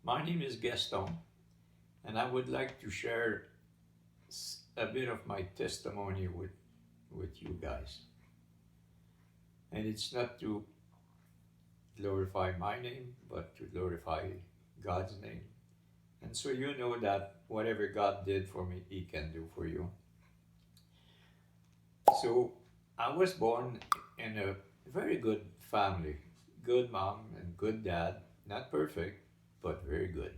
My name is Gaston, and I would like to share a bit of my testimony with you guys. And it's not to glorify my name, but to glorify God's name. And so you know that whatever God did for me, He can do for you. So I was born in a very good family, good mom and good dad, not perfect, but very good.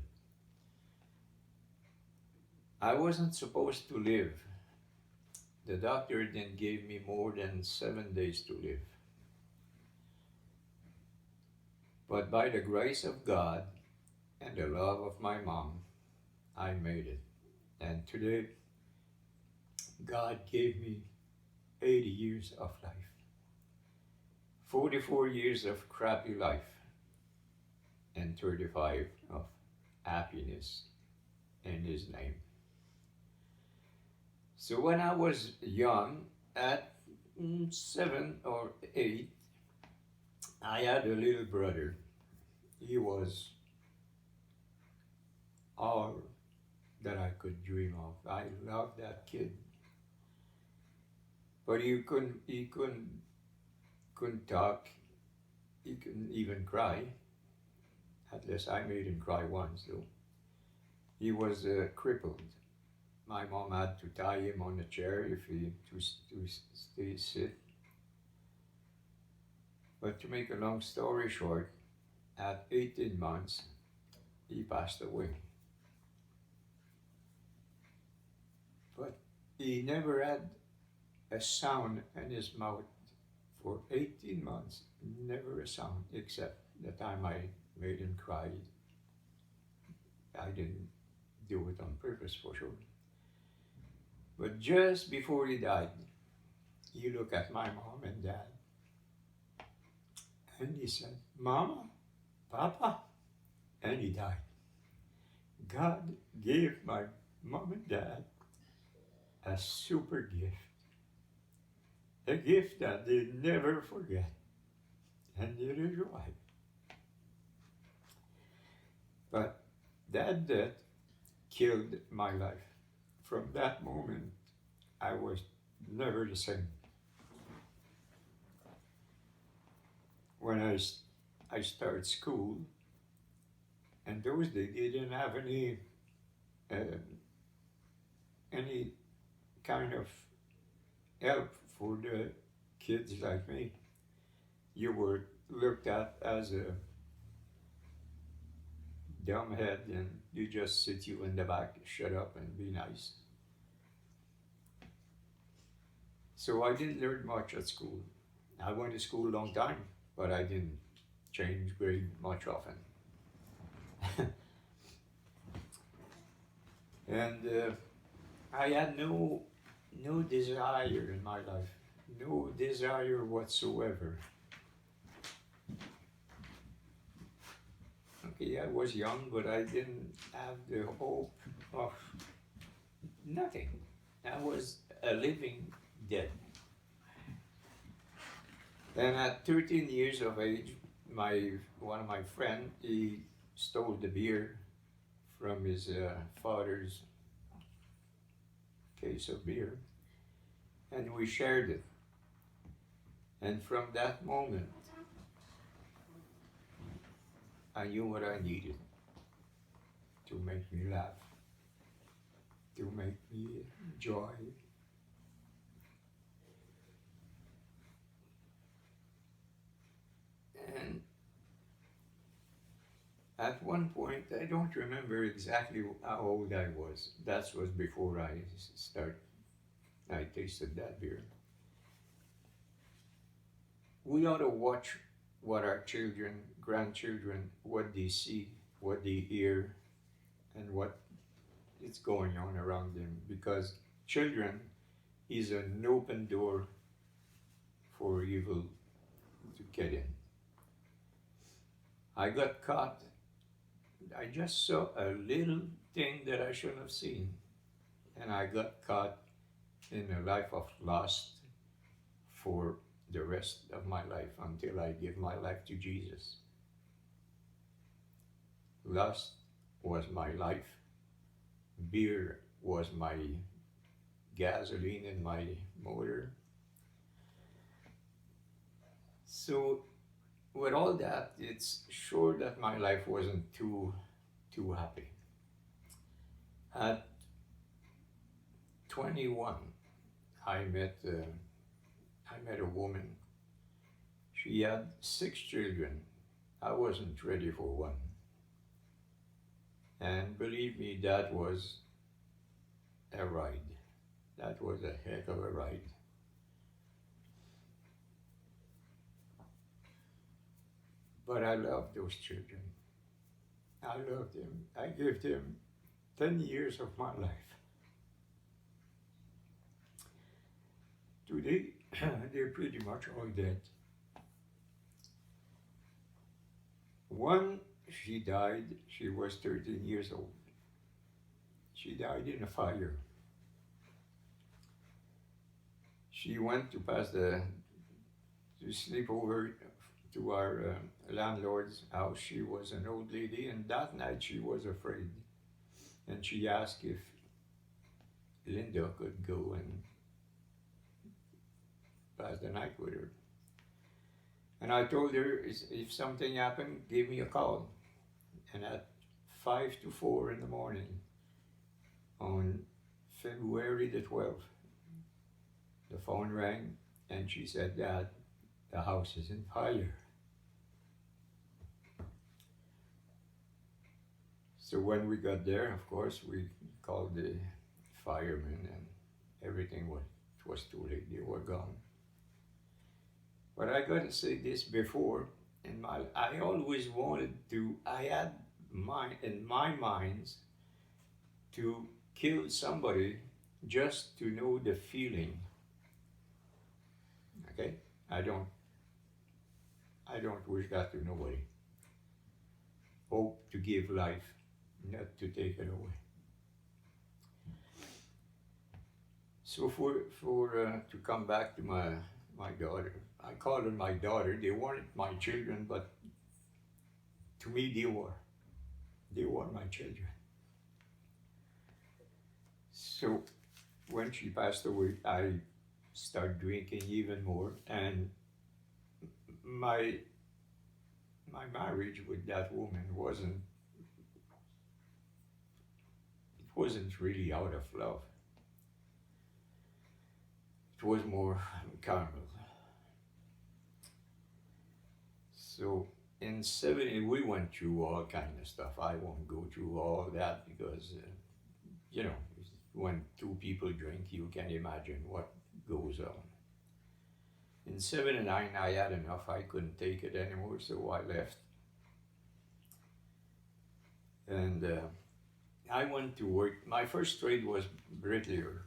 I wasn't supposed to live. The doctor didn't give me more than 7 days to live. But by the grace of God and the love of my mom, I made it. And today, God gave me 80 years of life, 44 years of crappy life, and 35 of happiness in His name. So when I was young, at 7 or 8, I had a little brother. He was all that I could dream of. I loved that kid. But he couldn't talk. He couldn't even cry. At least I made him cry once though. He was crippled. My mom had to tie him on a chair if he to stay sit. But to make a long story short, at 18 months, he passed away. But he never had a sound in his mouth for 18 months. Never a sound, except the time I made him cry. I didn't do it on purpose for sure. But just before he died, he looked at my mom and dad and he said, "Mama, Papa," and he died. God gave my mom and dad a super gift, a gift that they never forget, and neither do I. But that death killed my life. From that moment, I was never the same. When I started school, and those days they didn't have any kind of help for the kids like me. You were looked at as a dumb head, and you just sit you in the back, shut up and be nice. So I didn't learn much at school. I went to school a long time, but I didn't change grade much often. And I had no desire in my life, no desire whatsoever. Okay, I was young, but I didn't have the hope of nothing. I was a living dead. Then at 13 years of age, one of my friends, he stole the beer from his father's case of beer, and we shared it. And from that moment, I knew what I needed to make me laugh, to make me joy. And at one point, I don't remember exactly how old I was. That was before I tasted that beer. We ought to watch what our children, grandchildren, what they see, what they hear, and what is going on around them. Because children is an open door for evil to get in. I got caught. I just saw a little thing that I shouldn't have seen. And I got caught in a life of lust for the rest of my life until I give my life to Jesus. Lust was my life. Beer was my gasoline in my motor. So with all that, it's sure that my life wasn't too happy. At 21, I met a woman. She had 6 children. I wasn't ready for one. And believe me, that was a ride. That was a heck of a ride. But I loved those children. I loved them. I gave them 10 years of my life. Today, they're pretty much all dead. One, she died, she was 13 years old. She died in a fire. She went to sleep over to our landlord's house. She was an old lady, and that night she was afraid. And she asked if Linda could go and pass the night with her. And I told her, if something happened, give me a call. And at 5 to 4 in the morning, on February the 12th, the phone rang, and she said, Dad, the house is in fire. So when we got there, of course, we called the firemen, and everything was too late. They were gone. But I got to say this before, I always wanted to, I had in my mind to kill somebody just to know the feeling. Okay? I don't wish that to nobody. Hope to give life, not to take it away. So to come back to my daughter, I call her my daughter. They weren't my children, but to me they were my children. So when she passed away, I started drinking even more, and my marriage with that woman wasn't really out of love. It was more carnal. So in 70, we went through all kind of stuff. I won't go through all that because, when two people drink, you can imagine what goes on. In 79, I had enough. I couldn't take it anymore, so I left. And I went to work. My first trade was bricklayer,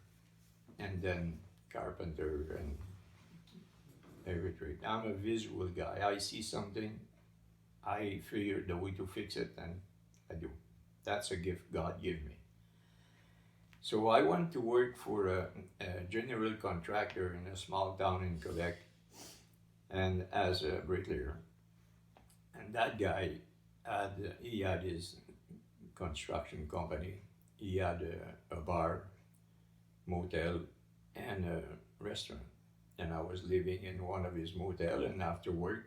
and then carpenter, and every trade. I'm a visual guy. I see something, I figure the way to fix it, and I do. That's a gift God gave me. So I went to work for a general contractor in a small town in Quebec, and as a bricklayer. And that guy he had his construction company. He had a bar, motel, and a restaurant. And I was living in one of his motel, and after work,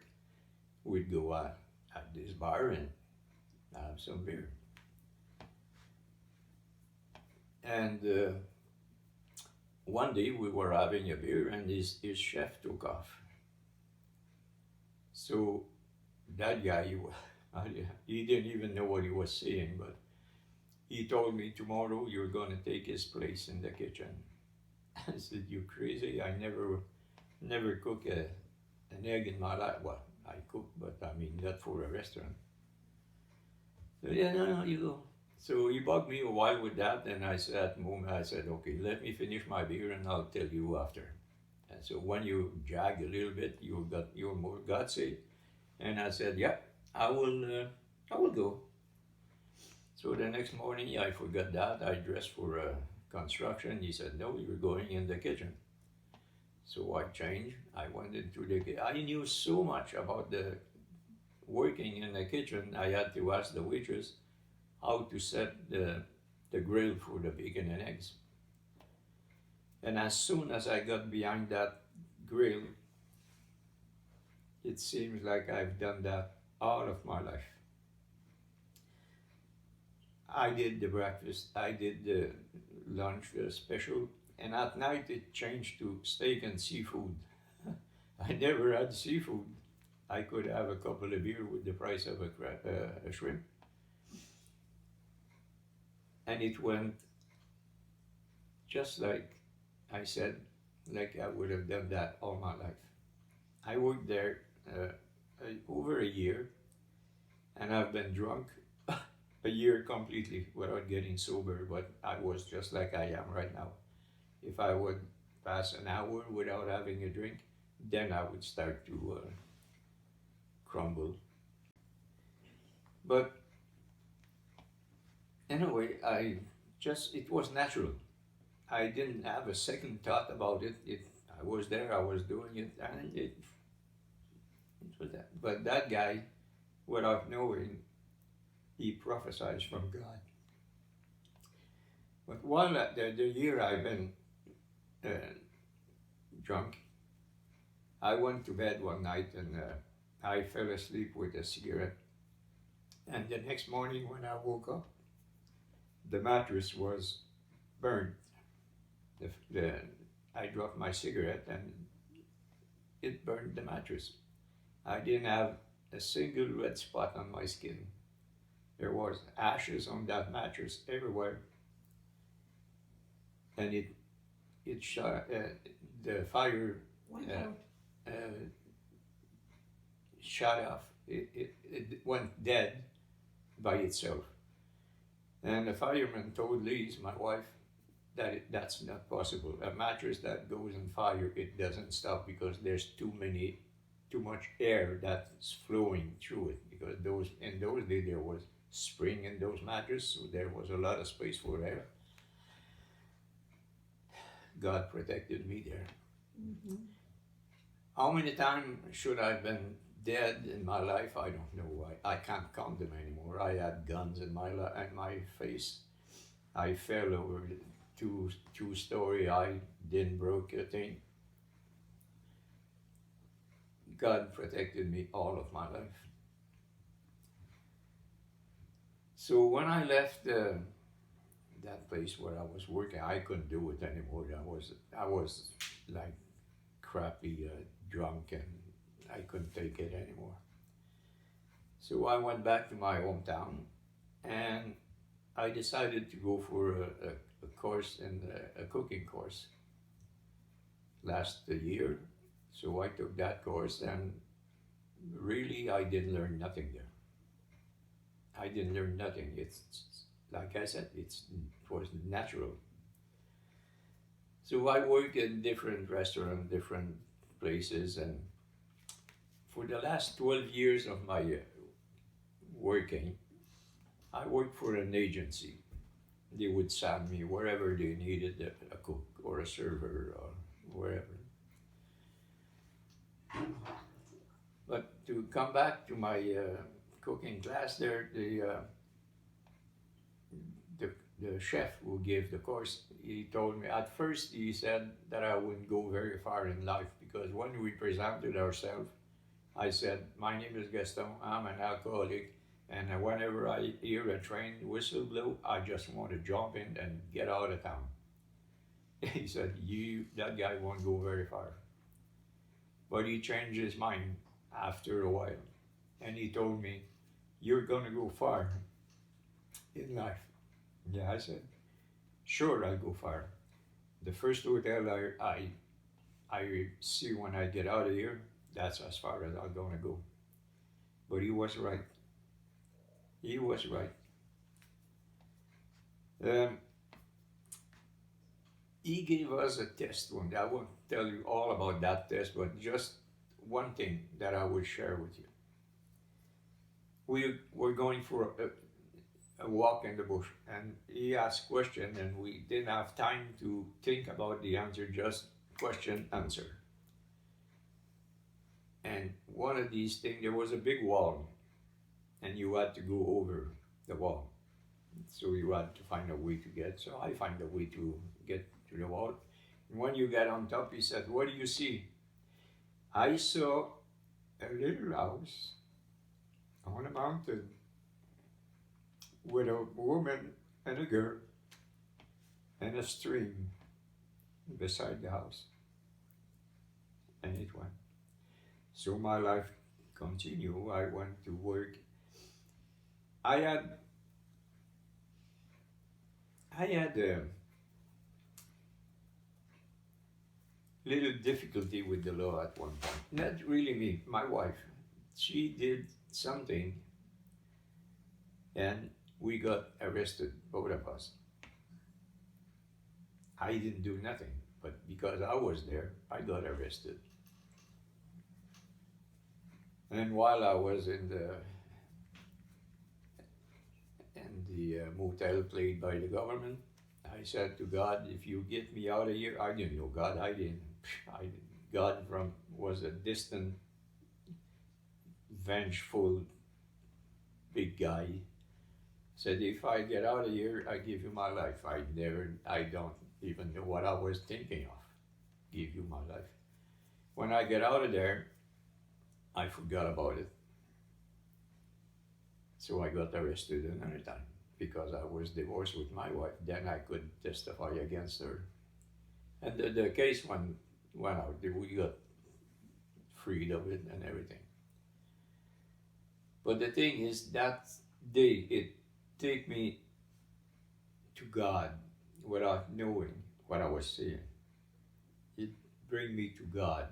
we'd go at this bar and have some beer. And one day we were having a beer, and his chef took off. So that guy, he didn't even know what he was saying, but he told me, tomorrow you're going to take his place in the kitchen. I said, you crazy? I never cook an egg in my life. Well, I cook, but I mean, not for a restaurant. So yeah, no, you go. So he bugged me a while with that, and I said, at the moment, I said, okay, let me finish my beer and I'll tell you after. And so when you jag a little bit, you're more gutsy. And I said, yeah, I will go. So the next morning, I forgot that. I dressed for construction. He said, no, you're going in the kitchen. So I changed. I went into the kitchen. I knew so much about the working in the kitchen. I had to ask the waitress, how to set the grill for the bacon and eggs. And as soon as I got behind that grill, it seems like I've done that all of my life. I did the breakfast, I did the lunch, the special, and at night it changed to steak and seafood. I never had seafood. I could have a couple of beer with the price of a shrimp. And it went just like I said, like I would have done that all my life. I worked there over a year, and I've been drunk a year completely without getting sober, but I was just like I am right now. If I would pass an hour without having a drink, then I would start to crumble. But anyway, it was natural. I didn't have a second thought about it. I was there, I was doing it, and it was that. But that guy, without knowing, he prophesies from God. But while the year I've been drunk, I went to bed one night and I fell asleep with a cigarette. And the next morning when I woke up, the mattress was burned. I dropped my cigarette and it burned the mattress. I didn't have a single red spot on my skin. There was ashes on that mattress everywhere. And it shot, the fire shut off. It went dead by itself. And the fireman told Lise, my wife, that that's not possible. A mattress that goes on fire, it doesn't stop because there's too much air that's flowing through it. Because in those days there was spring in those mattresses, so there was a lot of space for air. God protected me there. Mm-hmm. How many times should I have been dead in my life? I don't know. I can't count them anymore. I had guns in my face. I fell over two-story. I didn't broke a thing. God protected me all of my life. So when I left that place where I was working, I couldn't do it anymore. I was like crappy, drunk, and I couldn't take it anymore. So I went back to my hometown, and I decided to go for a course in a cooking course last year. So I took that course, and really I didn't learn nothing there. I didn't learn nothing. It's like I said, it was natural. So I work in different restaurants, different places, and for the last 12 years of my working, I worked for an agency. They would send me wherever they needed a cook or a server or wherever. But to come back to my cooking class there, the chef who gave the course, he told me, at first he said that I wouldn't go very far in life, because when we presented ourselves, I said, my name is Gaston, I'm an alcoholic, and whenever I hear a train whistle blow, I just want to jump in and get out of town. He said, that guy won't go very far. But he changed his mind after a while, and he told me, you're gonna go far in life. Yeah, I said, sure, I'll go far. The first hotel I see when I get out of here, that's as far as I'm gonna go. But he was right. He was right. He gave us a test one day. I won't tell you all about that test, but just one thing that I will share with you. We were going for a walk in the bush, and he asked question, and we didn't have time to think about the answer, just question, answer. And one of these things, there was a big wall, and you had to go over the wall. So you had to find a way to get. So I find a way to get to the wall. And when you get on top, he said, "What do you see?" I saw a little house on a mountain with a woman and a girl and a stream beside the house. And it went. So my life continued. I went to work. I had a little difficulty with the law at one point. Not really me, my wife. She did something and we got arrested, both of us. I didn't do nothing, but because I was there, I got arrested. And while I was in the motel played by the government, I said to God, "If you get me out of here," I didn't know God. I didn't. God was a distant, vengeful, big guy. Said, "If I get out of here, I give you my life." I don't even know what I was thinking of. Give you my life. When I get out of there, I forgot about it. So I got arrested another time because I was divorced with my wife. Then I could testify against her. And the case went out. We got freed of it and everything. But the thing is, that day, it took me to God without knowing what I was saying. It bring me to God.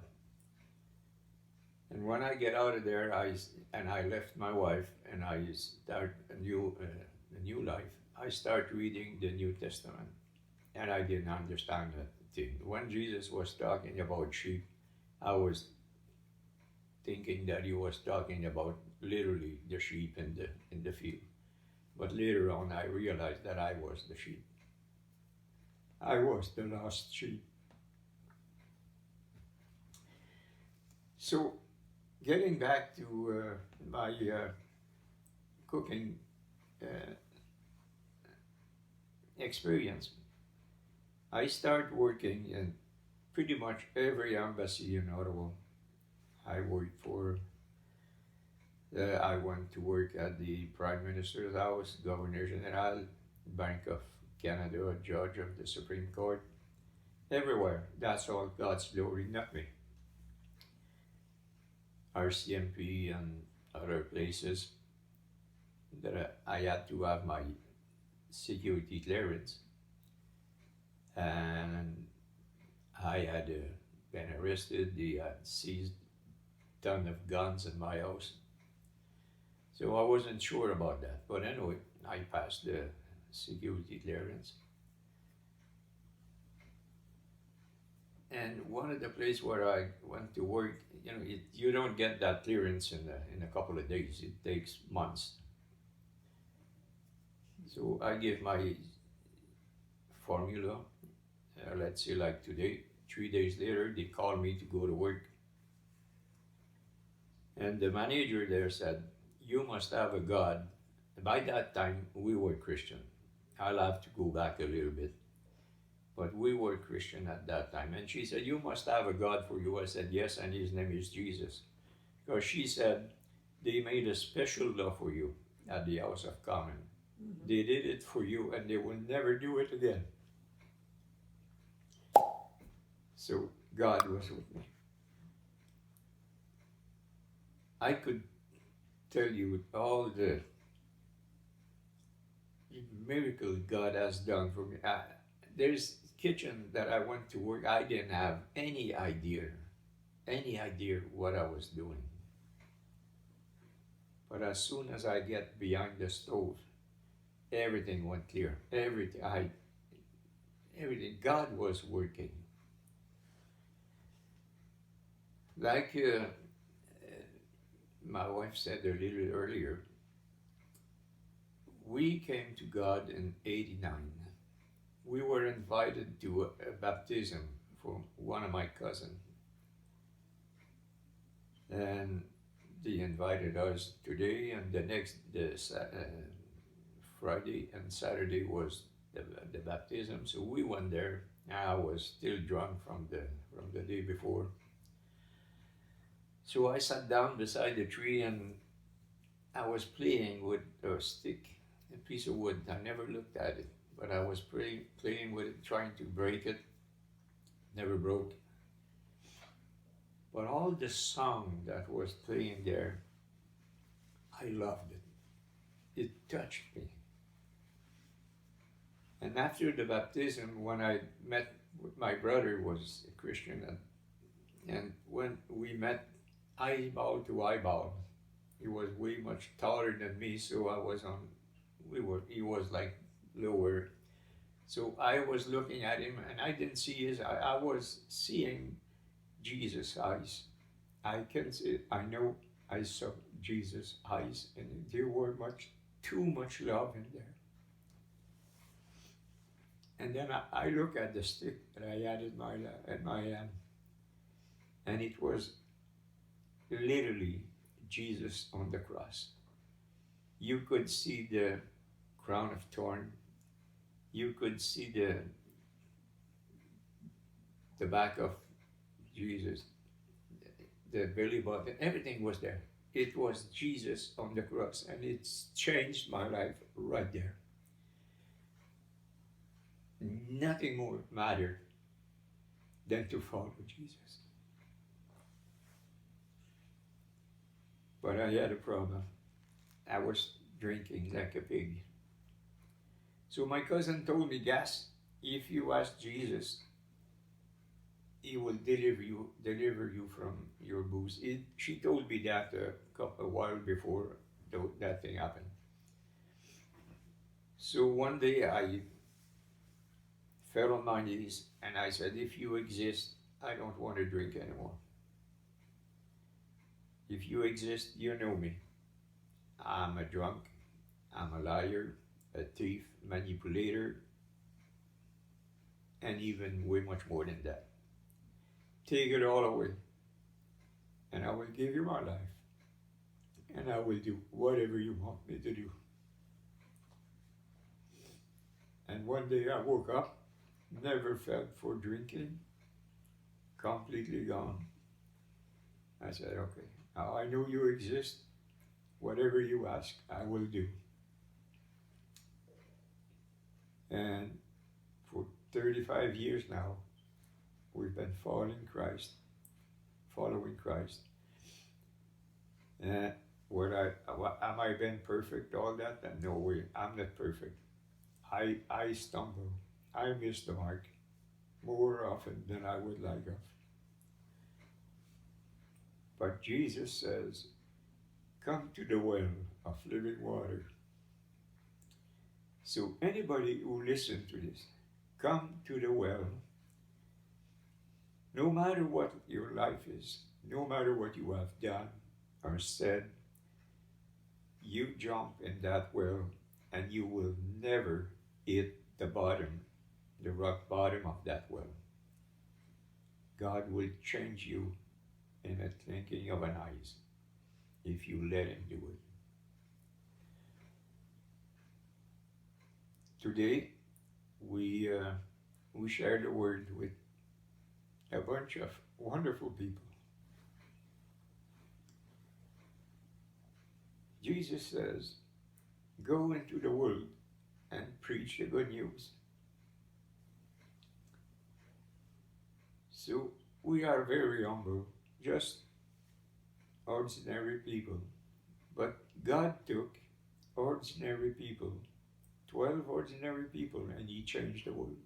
And when I get out of there, I left my wife and I start a new life. I start reading the New Testament, and I didn't understand that thing. When Jesus was talking about sheep, I was thinking that he was talking about literally the sheep in the field. But later on, I realized that I was the sheep. I was the lost sheep. So, getting back to my cooking experience, I started working in pretty much every embassy in Ottawa. I worked for, I went to work at the Prime Minister's House, Governor General, Bank of Canada, Judge of the Supreme Court, everywhere. That's all God's glory, not me. RCMP and other places that I had to have my security clearance, and I had been arrested. They had seized a ton of guns in my house, so I wasn't sure about that. But anyway, I passed the security clearance. And one of the places where I went to work, you don't get that clearance in a couple of days. It takes months. So I gave my formula, let's say like today. 3 days later, they called me to go to work. And the manager there said, "You must have a God." By that time, we were Christian. I'll have to go back a little bit. But we were Christian at that time. And she said, "You must have a God for you." I said, "Yes, and his name is Jesus." Because she said, "They made a special law for you at the House of Commons. Mm-hmm. They did it for you and they will never do it again." So God was with me. I could tell you all the miracles God has done for me. There's kitchen that I went to work, I didn't have any idea what I was doing. But as soon as I get behind the stove, everything went clear. Everything, God was working. Like my wife said a little earlier, we came to God in '89. We were invited to a baptism for one of my cousins. And they invited us today, and the next Friday, and Saturday was the baptism. So we went there. I was still drunk from the day before. So I sat down beside the tree and I was playing with a stick, a piece of wood. I never looked at it, but I was playing with it, trying to break it. Never broke. But all the song that was playing there, I loved it. It touched me. And after the baptism, when I met with my brother, was a Christian, and when we met eyeball to eyeball, he was way much taller than me, so I was on, he was like lower. So I was looking at him and I didn't see his eye, I was seeing Jesus' eyes. I know I saw Jesus' eyes, and there were too much love in there. And then I look at the stick that I had in my hand, and it was literally Jesus on the cross. You could see the crown of thorn. You could see the back of Jesus, the belly button, everything was there. It was Jesus on the cross, and it's changed my life right there. Nothing more mattered than to follow Jesus. But I had a problem. I was drinking like a pig. So my cousin told me, Gas, if you ask Jesus, he will deliver you from your booze. She told me that a while before that thing happened. So one day I fell on my knees and I said, if you exist, I don't want to drink anymore. If you exist, you know me. I'm a drunk, I'm a liar, a thief, manipulator, and even way much more than that. Take it all away, and I will give you my life, and I will do whatever you want me to do. And one day I woke up, never felt for drinking, completely gone. I said, okay, now I know you exist. Whatever you ask, I will do. And for 35 years now, we've been following Christ. And am I been perfect, all that? And no way, I'm not perfect. I stumble. I miss the mark more often than I would like of. But Jesus says, come to the well of living water. So anybody who listens to this, come to the well. No matter what your life is, no matter what you have done or said, you jump in that well and you will never hit the bottom, the rock bottom of that well. God will change you in a twinkling of an eye if you let him do it. Today, we share the word with a bunch of wonderful people. Jesus says, go into the world and preach the good news. So we are very humble, just ordinary people. But God took ordinary people, 12 ordinary people, and he changed the world.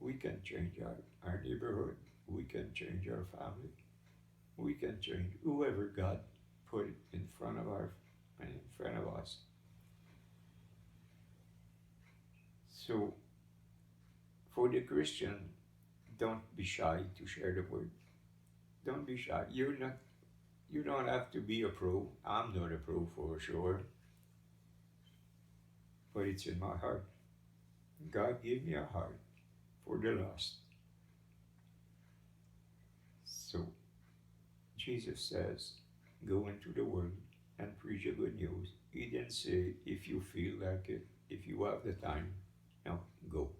We can change our neighborhood. We can change our family. We can change whoever God put in front of us. So, for the Christian, don't be shy to share the word. Don't be shy. You don't have to be a pro. I'm not a pro for sure. But it's in my heart. God gave me a heart for the lost. So, Jesus says, go into the world and preach the good news. He didn't say, if you feel like it, if you have the time, no, go.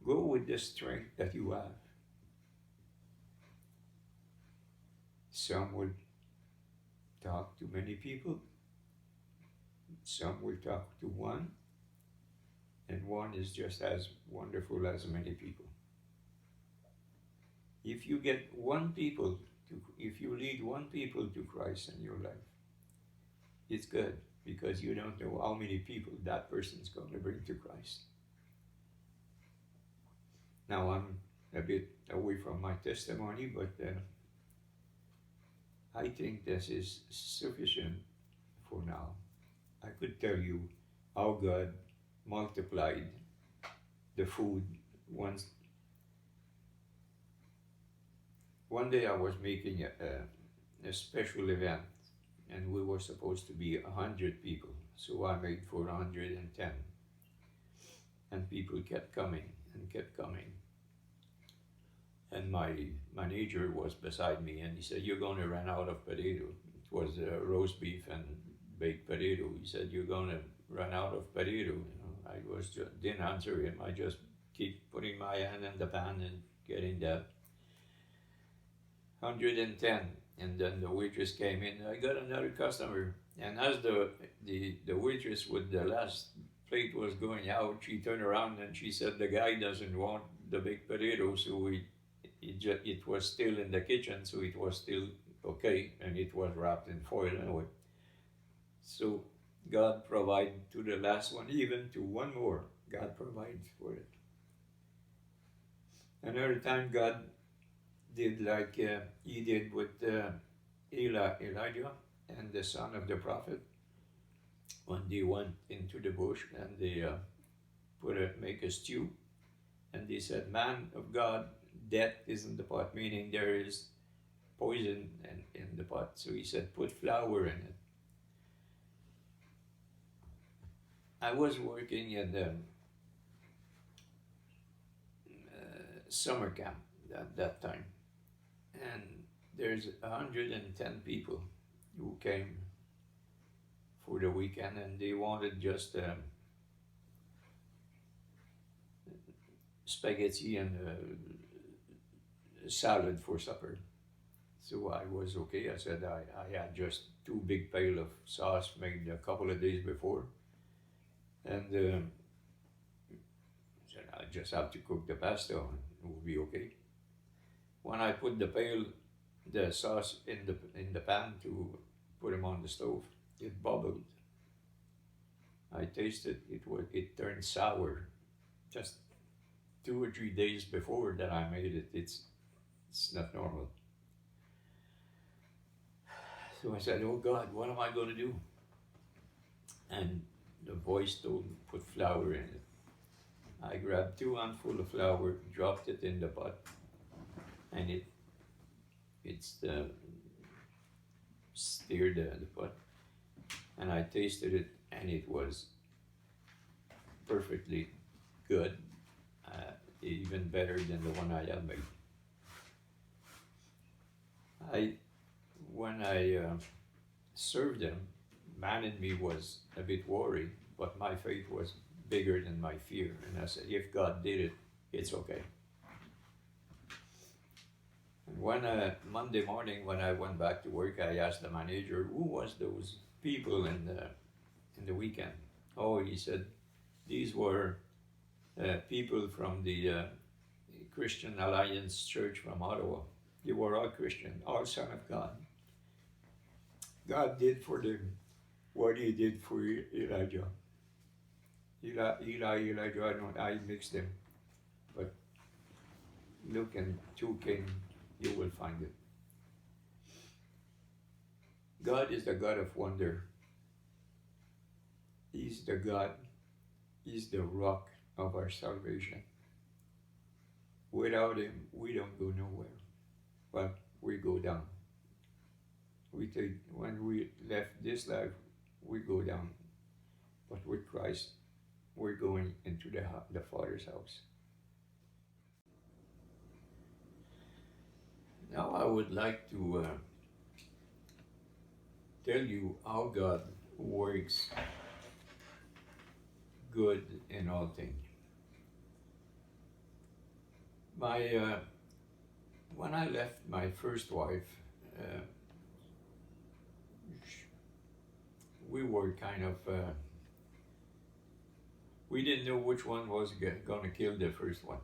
Go with the strength that you have. Some will talk to many people. Some will talk to one. And one is just as wonderful as many people. If you get if you lead one people to Christ in your life, it's good, because you don't know how many people that person's going to bring to Christ. Now I'm a bit away from my testimony, but I think this is sufficient for now. I could tell you how God multiplied the food once. One day I was making a special event, and we were supposed to be 100 people, so I made for 110, and people kept coming and kept coming. And my manager was beside me, and he said, "You're going to run out of potato." It was roast beef and baked potato. He said, "You're going to run out of potato." I didn't answer him. I just keep putting my hand in the pan and getting that 110. And then the waitress came in. "I got another customer." And as the waitress with the last plate was going out, she turned around and she said, "The guy doesn't want the baked potato." So it was still in the kitchen, so it was still okay, and it was wrapped in foil anyway. So God provided to the last one, even to one more. God provides for it. Another time God did like he did with Elijah and the son of the prophet, when they went into the bush and they make a stew, and they said, "Man of God, death is in the pot," meaning there is poison in the pot. So he said, "Put flour in it." I was working in the summer camp at that time, and there's 110 people who came for the weekend, and they wanted just spaghetti and salad for supper. So I was okay. I said I had just 2 big pails of sauce made a couple of days before, and said I just have to cook the pasta and it will be okay. When I put the sauce in the pan to put them on the stove, it bubbled. I tasted it turned sour. Just 2 or 3 days before that I made it. It's not normal. So I said, "Oh God, what am I going to do?" And the voice told me, "Put flour in it." I grabbed 2 handfuls of flour, dropped it in the pot, and it's stirred the pot, and I tasted it, and it was perfectly good, even better than the one I had made. When I served them, man in me was a bit worried, but my faith was bigger than my fear. And I said, if God did it, it's okay. And when Monday morning, when I went back to work, I asked the manager, "Who was those people in the weekend?" "Oh," he said, "these were people from the Christian Alliance Church from Ottawa. They were all Christian, all Son of God. God did for them what he did for Elijah. Elijah, I mixed them. But look in 2 Kings, you will find it." God is the God of wonder. He's the God, he's the rock of our salvation. Without him, we don't go nowhere, but we go down. When we left this life, we go down. But with Christ, we're going into the Father's house. Now I would like to tell you how God works good in all things. My when I left my first wife, uh, we were kind of we didn't know which one was going to kill the first one.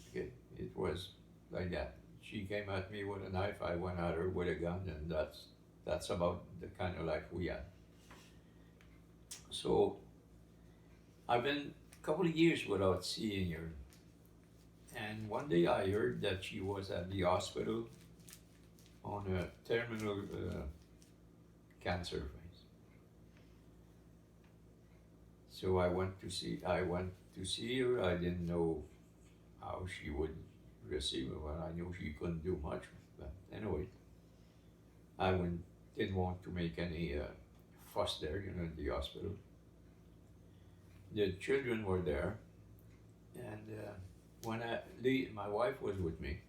Okay, it was like that. She came at me with a knife. I went at her with a gun, and that's about the kind of life we had. So I've been a couple of years without seeing her, and one day I heard that she was at the hospital on a terminal cancer phase. So I went to see her. I didn't know how she would receive it. Well, I knew she couldn't do much, but anyway, didn't want to make any fuss there, in the hospital. The children were there, and when my wife was with me,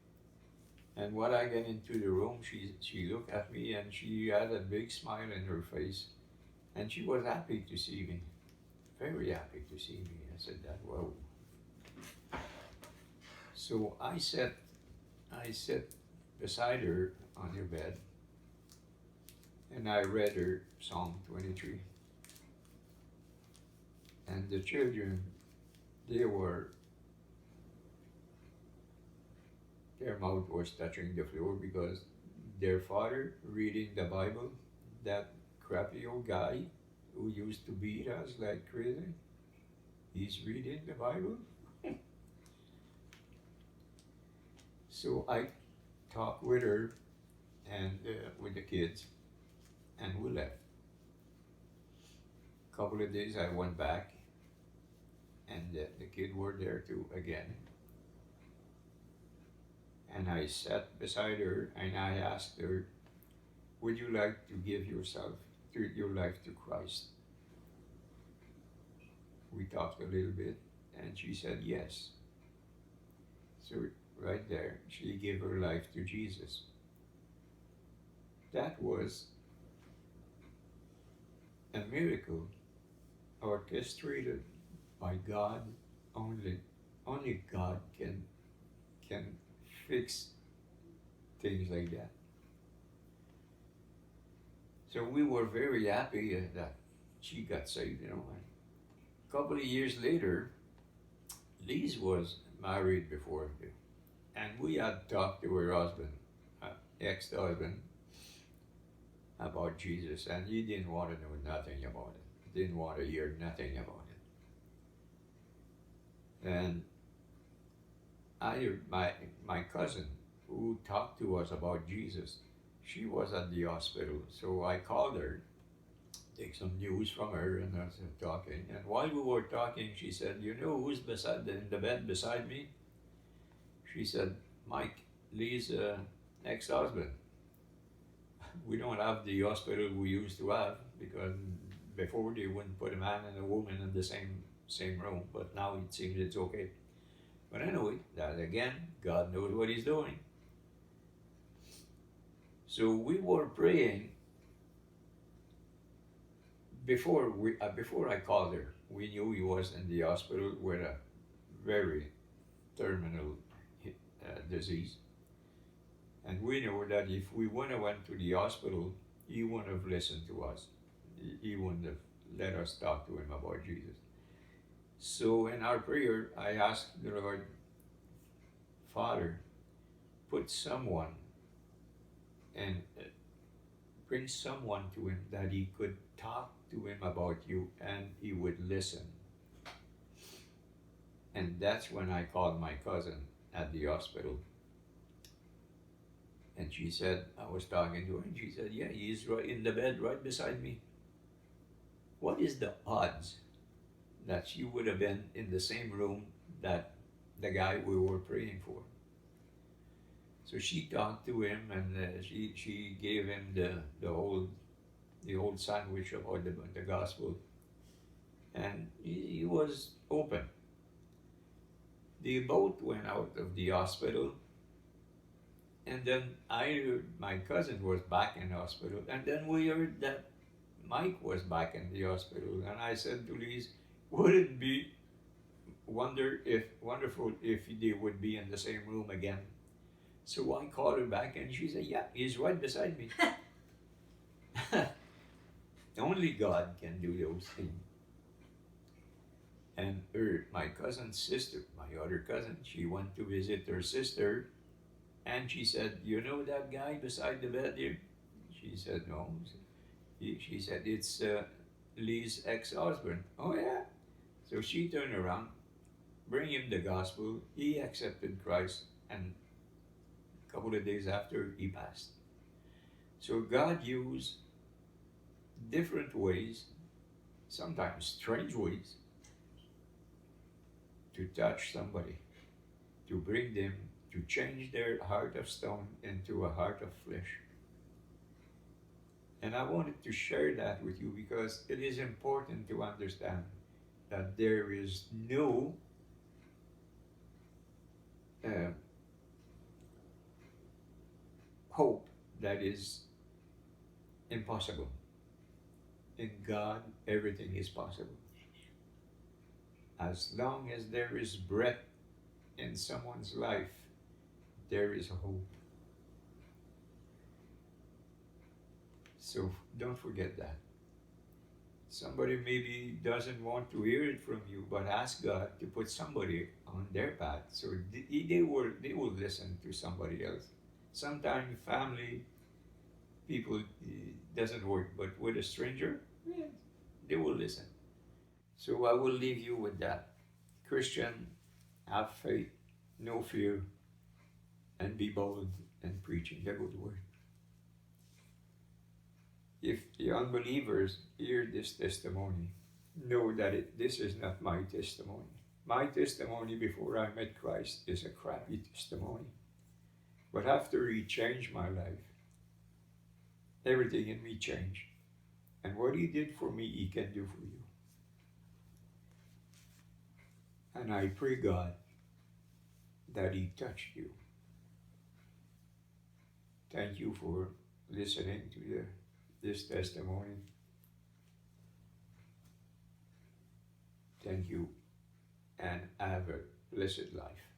and when I get into the room, she looked at me and she had a big smile in her face, and she was happy to see me, very happy to see me. I said that, well. So I sat beside her on her bed, and I read her Psalm 23. And the children, their mouth was touching the floor because their father reading the Bible, that crappy old guy who used to beat us like crazy, he's reading the Bible. So I talked with her and with the kids, and we left. A couple of days I went back, and the kids were there too again. And I sat beside her and I asked her, would you like to give your life to Christ? We talked a little bit, and she said yes. So right there, she gave her life to Jesus. That was a miracle orchestrated by God. Only God can fix things like that. So we were very happy that she got saved. A couple of years later, Lise was married before me, and we had talked to her husband, ex-husband, about Jesus, and he didn't want to know nothing about it. Didn't want to hear nothing about it. And my cousin, who talked to us about Jesus, she was at the hospital. So I called her, take some news from her, and I was talking. And while we were talking, she said, you know who's in the bed beside me? She said, Mike, Lee's ex-husband. We don't have the hospital we used to have, because before they wouldn't put a man and a woman in the same room, but now it seems it's okay. But anyway, that again, God knows what he's doing. So we were praying before I called her. We knew he was in the hospital with a very terminal disease. And we know that if we wouldn't have went to the hospital, he wouldn't have listened to us. He wouldn't have let us talk to him about Jesus. So in our prayer, I asked the Lord, Father, put someone and bring someone to him that he could talk to him about you and he would listen. And that's when I called my cousin at the hospital. And she said, I was talking to her, and she said, yeah, he's right in the bed right beside me. What is the odds that she would have been in the same room that the guy we were praying for? So she talked to him, and she gave him the old sandwich about the gospel, and he was open. The boat went out of the hospital, And then I heard my cousin was back in the hospital, and then we heard that Mike was back in the hospital, and I said to Lise, would it be wonderful if they would be in the same room again? So I called her back, and she said, "Yeah, he's right beside me." Only God can do those things. And my cousin's sister, my other cousin, she went to visit her sister, and she said, "You know that guy beside the bed here?" She said, "No." She said, "It's Lee's ex-husband." "Oh yeah." So she turned around, bring him the gospel. He accepted Christ, and a couple of days after, he passed. So God used different ways, sometimes strange ways, to touch somebody, to bring them, to change their heart of stone into a heart of flesh. And I wanted to share that with you because it is important to understand that there is no hope that is impossible. In God, everything is possible. As long as there is breath in someone's life, there is hope. So don't forget that. Somebody maybe doesn't want to hear it from you, but ask God to put somebody on their path so they will listen to somebody else. Sometimes family, people, it doesn't work, but with a stranger, yeah, they will listen. So I will leave you with that. Christian, have faith, no fear, and be bold in preaching the good word. If the unbelievers hear this testimony, know that this is not my testimony. My testimony before I met Christ is a crappy testimony. But after He changed my life, everything in me changed. And what He did for me, He can do for you. And I pray God that He touched you. Thank you for listening to this testimony. Thank you, and have a blessed life.